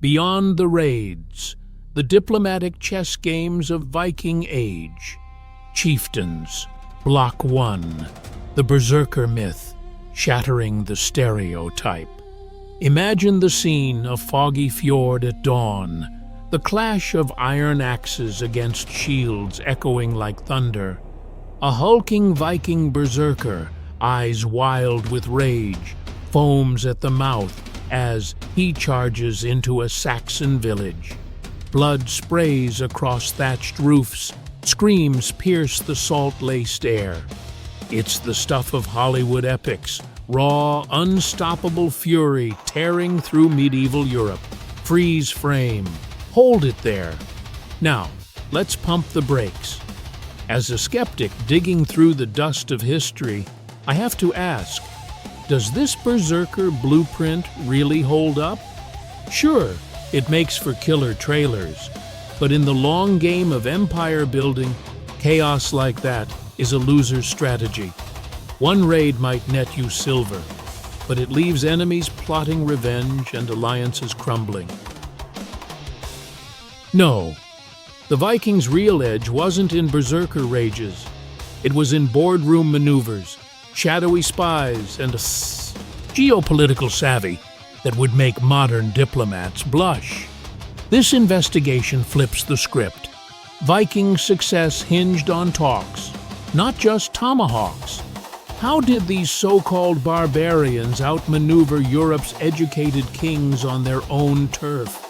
Beyond the Raids, the diplomatic chess games of Viking Age. Chieftains, Block 1, the Berserker myth, shattering the stereotype. Imagine the scene: a foggy fjord at dawn, the clash of iron axes against shields echoing like thunder. A hulking Viking berserker, eyes wild with rage, foams at the mouth as he charges into a Saxon village. Blood sprays across thatched roofs, screams pierce the salt-laced air. It's the stuff of Hollywood epics, raw, unstoppable fury tearing through medieval Europe. Freeze frame. Hold it there. Now, let's pump the brakes. As a skeptic digging through the dust of history, I have to ask, does this Berserker blueprint really hold up? Sure, it makes for killer trailers, but in the long game of empire building, chaos like that is a loser's strategy. One raid might net you silver, but it leaves enemies plotting revenge and alliances crumbling. No, the Vikings' real edge wasn't in berserker rages. It was in boardroom maneuvers, shadowy spies, and a geopolitical savvy that would make modern diplomats blush. This investigation flips the script. Viking success hinged on talks, not just tomahawks. How did these so-called barbarians outmaneuver Europe's educated kings on their own turf?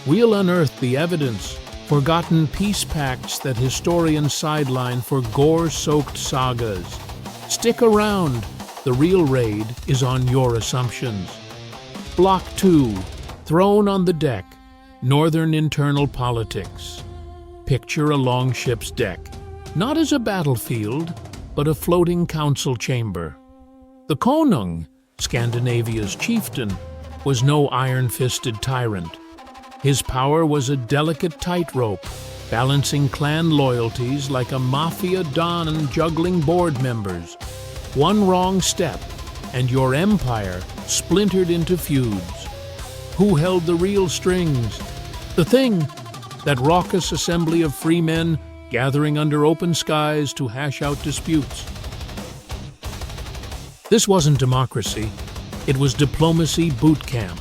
We'll unearth the evidence, forgotten peace pacts that historians sideline for gore-soaked sagas. Stick around, the real raid is on your assumptions. Block 2, Throne on the Deck, Northern Internal Politics. Picture a longship's deck, not as a battlefield, but a floating council chamber. The Konung, Scandinavia's chieftain, was no iron-fisted tyrant. His power was a delicate tightrope, balancing clan loyalties like a mafia don juggling board members. One wrong step, and your empire splintered into feuds. Who held the real strings? The Thing, that raucous assembly of free men gathering under open skies to hash out disputes. This wasn't democracy, it was diplomacy boot camp.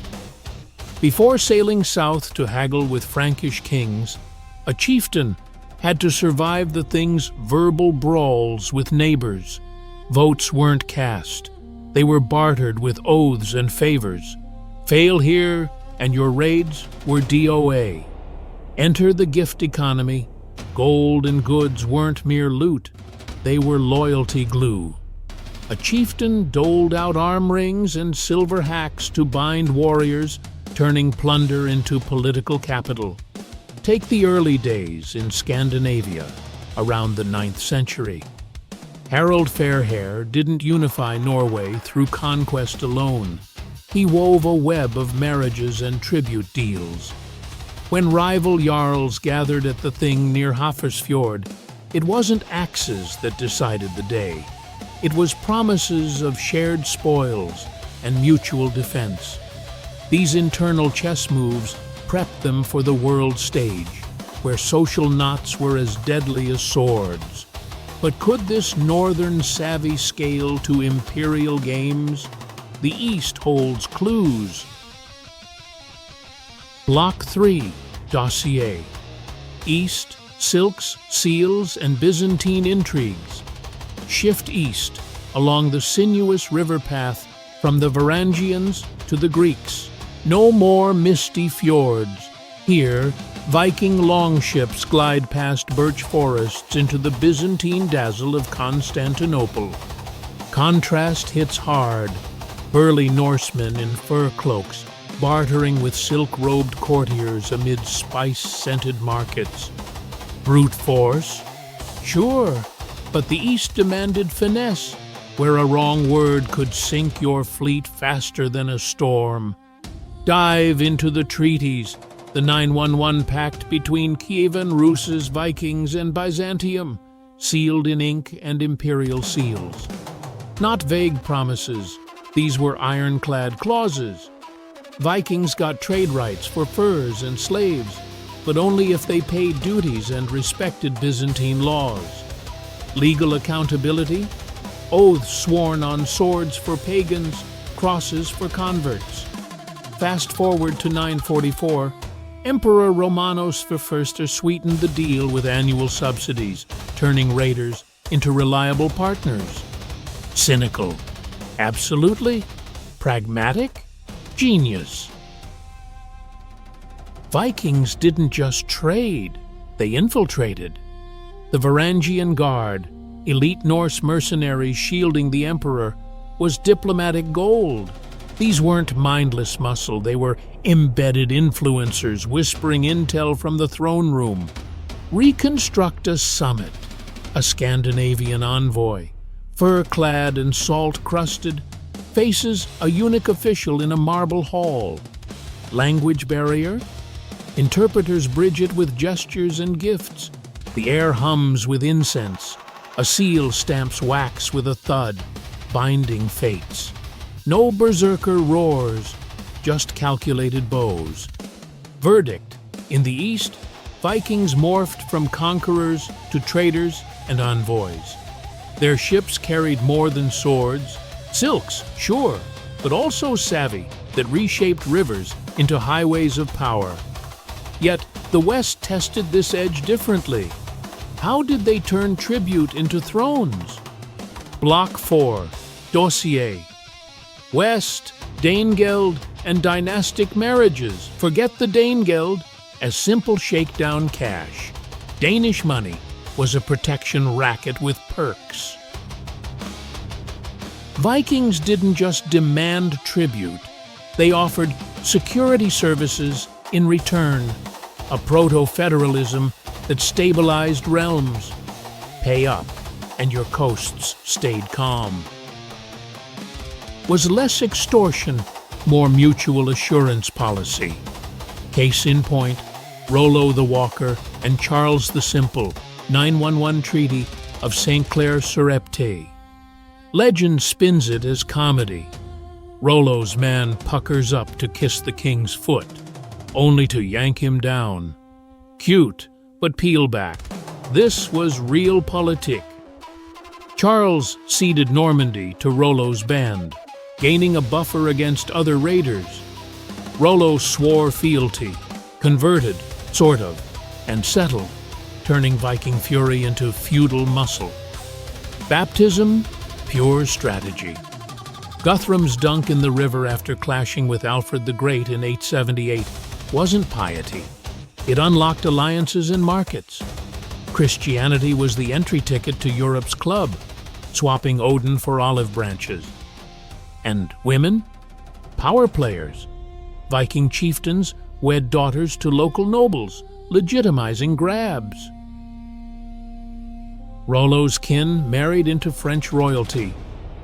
Before sailing south to haggle with Frankish kings, a chieftain had to survive the Thing's verbal brawls with neighbors. Votes weren't cast. They were bartered with oaths and favors. Fail here, and your raids were DOA. Enter the gift economy. Gold and goods weren't mere loot. They were loyalty glue. A chieftain doled out arm rings and silver hacks to bind warriors, turning plunder into political capital. Take the early days in Scandinavia, around the 9th century. Harald Fairhair didn't unify Norway through conquest alone. He wove a web of marriages and tribute deals. When rival jarls gathered at the Thing near Hafrsfjord, it wasn't axes that decided the day. It was promises of shared spoils and mutual defense. These internal chess moves prepped them for the world stage, where social knots were as deadly as swords. But could this northern savvy scale to imperial games? The East holds clues. Block 3, Dossier. East, silks, seals, and Byzantine intrigues. Shift east, along the sinuous river path from the Varangians to the Greeks. No more misty fjords. Here, Viking longships glide past birch forests into the Byzantine dazzle of Constantinople. Contrast hits hard. Burly Norsemen in fur cloaks, bartering with silk-robed courtiers amid spice-scented markets. Brute force? Sure, but the East demanded finesse, where a wrong word could sink your fleet faster than a storm. Dive into the treaties, the 911 pact between Kievan Rus's Vikings and Byzantium, sealed in ink and imperial seals. Not vague promises, these were ironclad clauses. Vikings got trade rights for furs and slaves, but only if they paid duties and respected Byzantine laws. Legal accountability? Oaths sworn on swords for pagans, crosses for converts. Fast forward to 944, Emperor Romanos I sweetened the deal with annual subsidies, turning raiders into reliable partners. Cynical? Absolutely. Pragmatic? Genius. Vikings didn't just trade, they infiltrated. The Varangian Guard, elite Norse mercenaries shielding the emperor, was diplomatic gold. These weren't mindless muscle, they were embedded influencers whispering intel from the throne room. Reconstruct a summit, a Scandinavian envoy, fur-clad and salt-crusted, faces a eunuch official in a marble hall. Language barrier? Interpreters bridge it with gestures and gifts. The air hums with incense. A seal stamps wax with a thud, binding fates. No berserker roars, just calculated bows. Verdict: in the east, Vikings morphed from conquerors to traders and envoys. Their ships carried more than swords. Silks, sure, but also savvy that reshaped rivers into highways of power. Yet the West tested this edge differently. How did they turn tribute into thrones? Block 4, Dossier. West, Danegeld, and dynastic marriages. Forget the Danegeld as simple shakedown cash. Danish money was a protection racket with perks. Vikings didn't just demand tribute, they offered security services in return, a proto-federalism that stabilized realms. Pay up, and your coasts stayed calm. Was less extortion, more mutual assurance policy. Case in point, Rollo the Walker and Charles the Simple, 911 Treaty of St. Clair-sur-Epte. Legend spins it as comedy. Rollo's man puckers up to kiss the king's foot, only to yank him down. Cute, but peel back. This was realpolitik. Charles ceded Normandy to Rollo's band, gaining a buffer against other raiders. Rollo swore fealty, converted, sort of, and settled, turning Viking fury into feudal muscle. Baptism? Pure strategy. Guthrum's dunk in the river after clashing with Alfred the Great in 878 wasn't piety. It unlocked alliances and markets. Christianity was the entry ticket to Europe's club, swapping Odin for olive branches. And women? Power players. Viking chieftains wed daughters to local nobles, legitimizing grabs. Rollo's kin married into French royalty.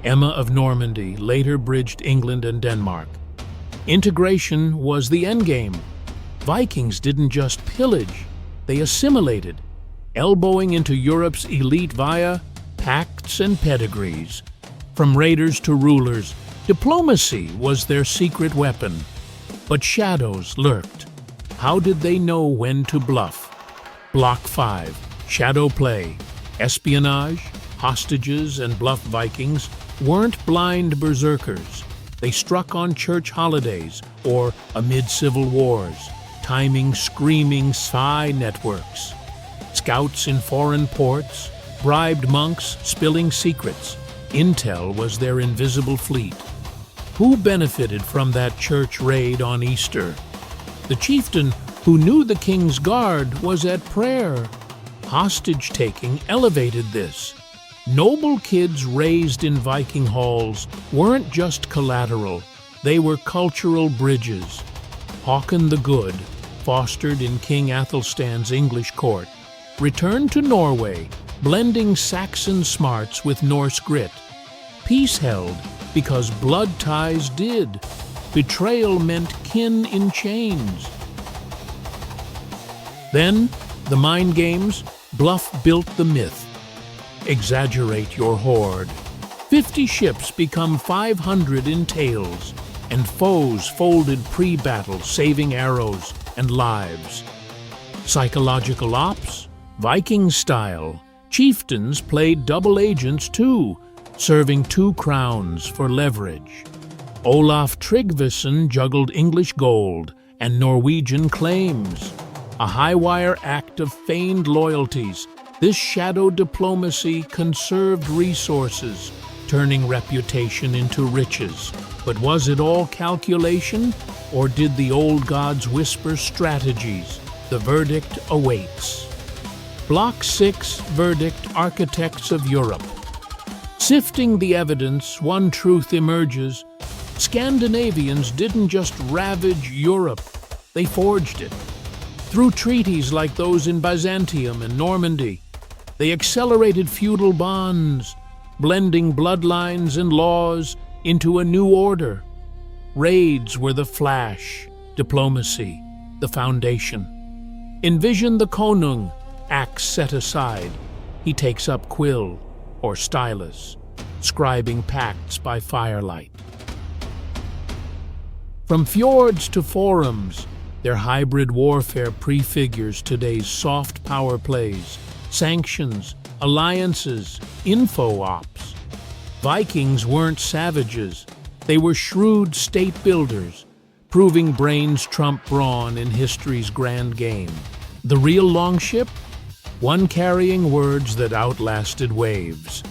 Emma of Normandy later bridged England and Denmark. Integration was the endgame. Vikings didn't just pillage, they assimilated, elbowing into Europe's elite via pacts and pedigrees. From raiders to rulers, diplomacy was their secret weapon. But shadows lurked. How did they know when to bluff? Block 5, shadow play. Espionage, hostages, and bluff Vikings weren't blind berserkers. They struck on church holidays or amid civil wars, timing screaming spy networks. Scouts in foreign ports, bribed monks spilling secrets. Intel was their invisible fleet. Who benefited from that church raid on Easter? The chieftain who knew the king's guard was at prayer. Hostage-taking elevated this. Noble kids raised in Viking halls weren't just collateral, they were cultural bridges. Håkon the Good, fostered in King Athelstan's English court, returned to Norway, blending Saxon smarts with Norse grit. Peace held because blood ties did. Betrayal meant kin in chains. Then, the mind games, bluff built the myth. Exaggerate your horde. 50 ships become 500 in tales, and foes folded pre-battle, saving arrows and lives. Psychological ops? Viking style. Chieftains played double agents too, serving two crowns for leverage. Olaf Tryggvason juggled English gold and Norwegian claims. A high-wire act of feigned loyalties, this shadow diplomacy conserved resources, turning reputation into riches. But was it all calculation, or did the old gods whisper strategies? The verdict awaits. Block 6 Verdict Architects of Europe. Sifting the evidence, one truth emerges. Scandinavians didn't just ravage Europe, they forged it. Through treaties like those in Byzantium and Normandy, they accelerated feudal bonds, blending bloodlines and laws into a new order. Raids were the flash, diplomacy, the foundation. Envision the konung, axe set aside. He takes up quill or stylus, scribing pacts by firelight. From fjords to forums, their hybrid warfare prefigures today's soft power plays, sanctions, alliances, info ops. Vikings weren't savages, they were shrewd state builders, proving brains trump brawn in history's grand game. The real longship? One carrying words that outlasted waves.